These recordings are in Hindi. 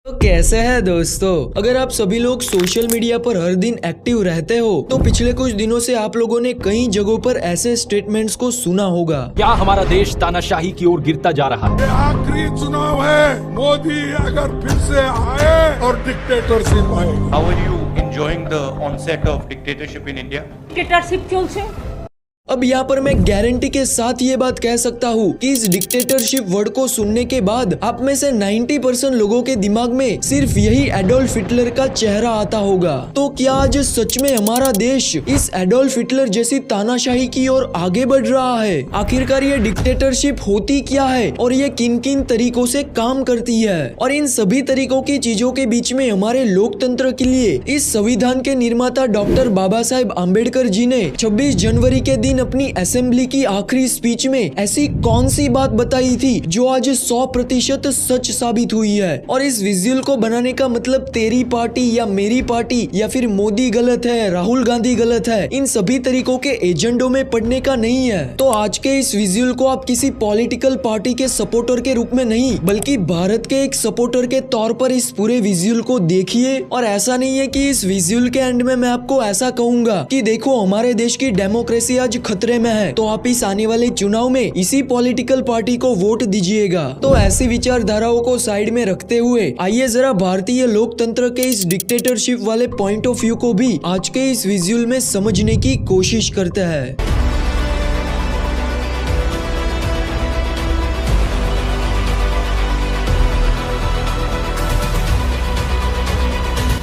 तो कैसे है दोस्तों, अगर आप सभी लोग सोशल मीडिया पर हर दिन एक्टिव रहते हो तो पिछले कुछ दिनों से आप लोगों ने कई जगहों पर ऐसे स्टेटमेंट्स को सुना होगा। क्या हमारा देश तानाशाही की ओर गिरता जा रहा है? ये आखिरी चुनाव है, मोदी अगर फिर से आए और डिक्टेटरशिप आए। How are you enjoying the onset of dictatorship in India? Dictatorship चलছে। अब यहाँ पर मैं गारंटी के साथ ये बात कह सकता हूँ कि इस डिक्टेटरशिप वर्ड को सुनने के बाद आप में से 90% लोगों के दिमाग में सिर्फ यही एडोल्फ हिटलर का चेहरा आता होगा। तो क्या आज सच में हमारा देश इस एडोल्फ हिटलर जैसी तानाशाही की ओर आगे बढ़ रहा है? आखिरकार ये डिक्टेटरशिप होती क्या है और ये किन किन तरीकों से काम करती है, और इन सभी तरीकों की चीजों के बीच में हमारे लोकतंत्र के लिए इस संविधान के निर्माता डॉक्टर बाबा साहेब आम्बेडकर जी ने 26 जनवरी के दिन अपनी असेंबली की आखिरी स्पीच में ऐसी कौन सी बात बताई थी जो आज 100% सच साबित हुई है। और इस विजुअल को बनाने का मतलब तेरी पार्टी या मेरी पार्टी या फिर मोदी गलत है, राहुल गांधी गलत है, इन सभी तरीकों के एजेंडों में पढ़ने का नहीं है। तो आज के इस विजुअल को आप किसी पॉलिटिकल पार्टी के सपोर्टर के रूप में नहीं बल्कि भारत के एक सपोर्टर के तौर पर इस पूरे विजुअल को देखिए। और ऐसा नहीं है कि इस विजुअल के एंड में मैं आपको ऐसा कहूंगा कि देखो हमारे देश की डेमोक्रेसी आज खतरे में है तो आप इस आने वाले चुनाव में इसी पॉलिटिकल पार्टी को वोट दीजिएगा। तो ऐसी विचारधाराओं को साइड में रखते हुए आइए जरा भारतीय लोकतंत्र के इस डिक्टेटरशिप वाले पॉइंट ऑफ व्यू को भी आज के इस विजुअल में समझने की कोशिश करते हैं।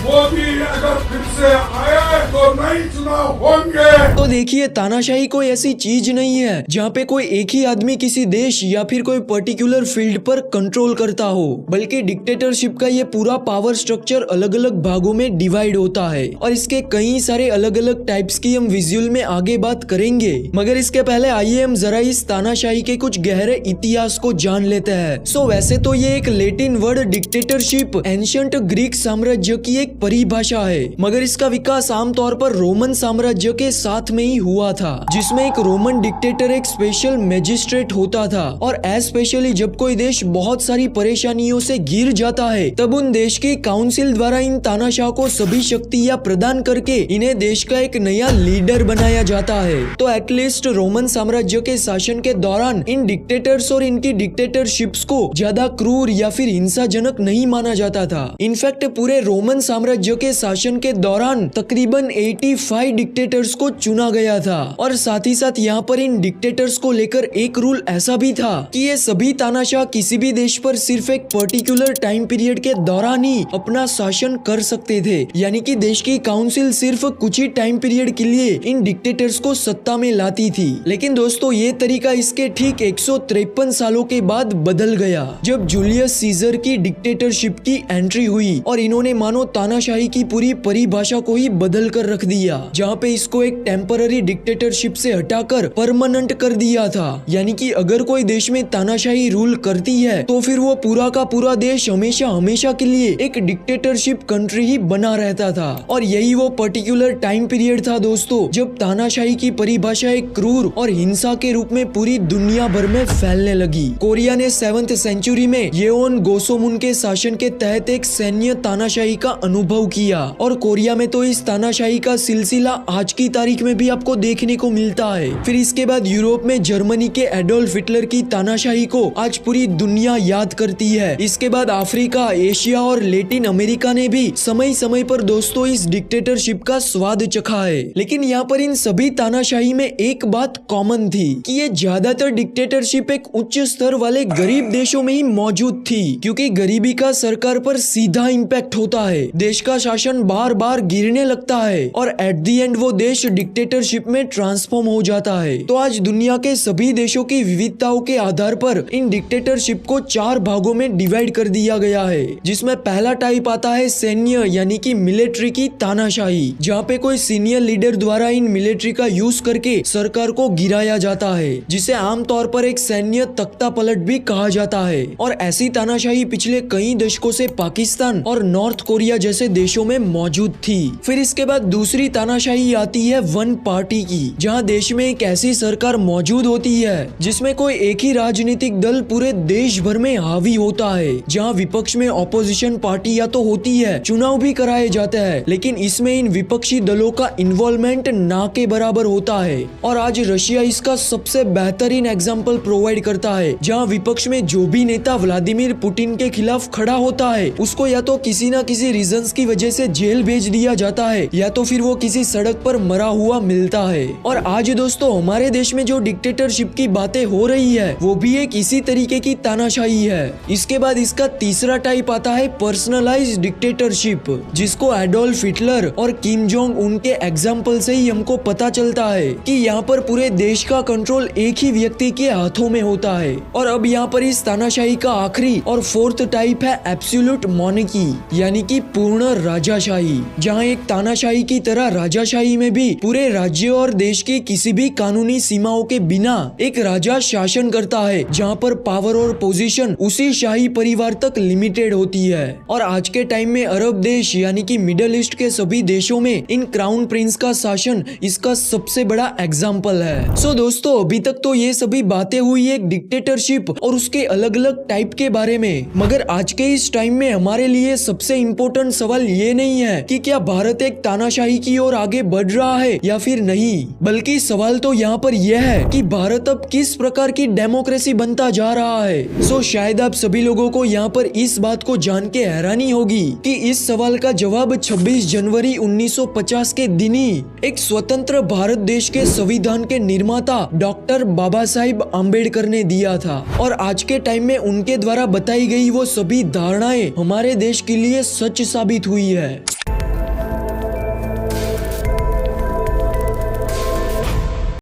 मोदी अगर फिर से आए तो नए चुनाव होंगे। तो देखिए, तानाशाही कोई ऐसी चीज नहीं है जहाँ पे कोई एक ही आदमी किसी देश या फिर कोई पर्टिकुलर फील्ड पर कंट्रोल करता हो, बल्कि डिक्टेटरशिप का ये पूरा पावर स्ट्रक्चर अलग अलग भागों में डिवाइड होता है और इसके कई सारे अलग अलग टाइप्स की हम विजुअल में आगे बात करेंगे। मगर इसके पहले आइए हम जरा इस तानाशाही के कुछ गहरे इतिहास को जान लेते हैं। सो वैसे तो ये एक Latin word dictatorship ancient Greek साम्राज्य की एक परिभाषा है, मगर इसका विकास आमतौर पर रोमन साम्राज्य के साथ में ही हुआ था, जिसमें एक रोमन डिक्टेटर एक स्पेशल मैजिस्ट्रेट होता था। और स्पेशली जब कोई देश बहुत सारी परेशानियों से घिर जाता है तब उन देश की काउंसिल द्वारा इन तानाशाह को सभी शक्तियां प्रदान करके इन्हें देश का एक नया लीडर बनाया जाता है। तो एटलीस्ट रोमन साम्राज्य के शासन के दौरान इन डिक्टेटर्स और इनकी डिक्टेटरशिप्स को ज्यादा क्रूर या फिर हिंसाजनक नहीं माना जाता था। इनफैक्ट पूरे रोमन साम्राज्य के शासन के दौरान तकरीबन 85 डिक्टेटर्स को चुना गया था। और साथ ही साथ यहाँ पर इन डिक्टेटर्स को लेकर एक रूल ऐसा भी था कि ये सभी तानाशाह किसी भी देश पर सिर्फ एक पर्टिकुलर टाइम पीरियड के दौरान ही अपना शासन कर सकते थे, यानी कि देश की काउंसिल सिर्फ कुछ ही टाइम पीरियड के लिए इन डिक्टेटर्स को सत्ता में लाती थी। लेकिन दोस्तों ये तरीका इसके ठीक 153 सालों के बाद बदल गया जब जूलियस सीजर की डिक्टेटरशिप की एंट्री हुई और इन्होंने मानो तानाशाही की पूरी परिभाषा को ही बदल कर रख दिया, जहाँ पे इसको एक टेम्पररी डिक्टेटरशिप से हटाकर परमानेंट कर दिया था। यानी कि अगर कोई देश में तानाशाही रूल करती है तो फिर वो पूरा का पूरा देश हमेशा हमेशा के लिए एक डिक्टेटरशिप कंट्री ही बना रहता था। और यही वो पर्टिकुलर टाइम पीरियड था दोस्तों जब तानाशाही की परिभाषा एक क्रूर और हिंसा के रूप में पूरी दुनिया भर में फैलने लगी। कोरिया ने 7th सेंचुरी में येओन गोसोमुन के शासन के तहत एक सैन्य तानाशाही का अनुभव किया और कोरिया में तो इस तानाशाही का सिलसिला आज की तारीख में भी आपको देखने को मिलता है। फिर इसके बाद यूरोप में जर्मनी के एडोल्फ हिटलर की तानाशाही को आज पूरी दुनिया याद करती है। इसके बाद अफ्रीका, एशिया और लैटिन अमेरिका ने भी समय समय पर दोस्तों इस डिक्टेटरशिप का स्वाद चखा है। लेकिन यहाँ पर इन सभी तानाशाही में एक बात कॉमन थी कि ये ज्यादातर डिक्टेटरशिप एक उच्च स्तर वाले गरीब देशों में ही मौजूद थी, क्योंकि गरीबी का सरकार पर सीधा इम्पैक्ट होता है, देश का शासन बार बार गिरने लगता है और एट दी एंड वो देश डिक्टेटरशिप में ट्रांसफॉर्म हो जाता है। तो आज दुनिया के सभी देशों की विविधताओं के आधार पर इन डिक्टेटरशिप को 4 भागों में डिवाइड कर दिया गया है, जिसमें पहला टाइप आता है सैन्य यानी कि मिलिट्री की तानाशाही, जहाँ पे कोई सीनियर लीडर द्वारा इन मिलिट्री का यूज करके सरकार को गिराया जाता है, जिसे आमतौर पर एक सैन्य तख्ता पलट भी कहा जाता है। और ऐसी तानाशाही पिछले कई दशकों से पाकिस्तान और नॉर्थ कोरिया जैसे देशों में मौजूद थी। फिर इसके बाद दूसरी तानाशाही आती है वन पार्टी की, जहां देश में एक ऐसी सरकार मौजूद होती है जिसमें कोई एक ही राजनीतिक दल पूरे देश भर में हावी होता है, जहां विपक्ष में ऑपोजिशन पार्टी या तो होती है, चुनाव भी कराए जाते हैं, लेकिन इसमें इन विपक्षी दलों का इन्वॉल्वमेंट ना के बराबर होता है। और आज रशिया इसका सबसे बेहतरीन एग्जाम्पल प्रोवाइड करता है, जहां विपक्ष में जो भी नेता व्लादिमीर पुतिन के खिलाफ खड़ा होता है उसको या तो किसी न किसी रीजंस की वजह से जेल भेज दिया जाता है या तो फिर वो किसी सड़क पर मरा हुआ मिलता है। और आज दोस्तों हमारे देश में जो डिक्टेटरशिप की बातें हो रही है वो भी एक इसी तरीके की तानाशाही है। इसके बाद इसका तीसरा टाइप आता है पर्सनलाइज्ड डिक्टेटरशिप, जिसको एडोल्फ हिटलर और किम जोंग उनके एग्जाम्पल से ही हमको पता चलता है कि यहाँ पर पूरे देश का कंट्रोल एक ही व्यक्ति के हाथों में होता है। और अब यहाँ पर इस तानाशाही का आखिरी और फोर्थ टाइप है एब्सोल्यूट मोनार्की, यानी कि पूर्ण राजाशाही, जहाँ एक तानाशाही की तरह राजाशाही में भी पूरे राज्य और देश की किसी भी कानूनी सीमाओं के बिना एक राजा शासन करता है, जहाँ पर पावर और पोजीशन उसी शाही परिवार तक लिमिटेड होती है। और आज के टाइम में अरब देश यानी कि मिडिल ईस्ट के सभी देशों में इन क्राउन प्रिंस का शासन इसका सबसे बड़ा एग्जाम्पल है। सो दोस्तों अभी तक तो ये सभी बातें हुई एक डिक्टेटरशिप और उसके अलग अलग टाइप के बारे में, मगर आज के इस टाइम में हमारे लिए सबसे इम्पोर्टेंट सवाल ये नहीं है कि क्या भारत एक तानाशाही की ओर आगे बढ़ रहा है या फिर नहीं, बल्कि सवाल तो यहाँ पर यह है कि भारत अब किस प्रकार की डेमोक्रेसी बनता जा रहा है। सो शायद आप सभी लोगों को यहाँ पर इस बात को जान के हैरानी होगी कि इस सवाल का जवाब 26 जनवरी 1950 के दिन ही एक स्वतंत्र भारत देश के संविधान के निर्माता डॉक्टर बाबा साहिब आम्बेडकर ने दिया था। और आज के टाइम में उनके द्वारा बताई गई वो सभी धारणाएं हमारे देश के लिए सच साबित हुई है।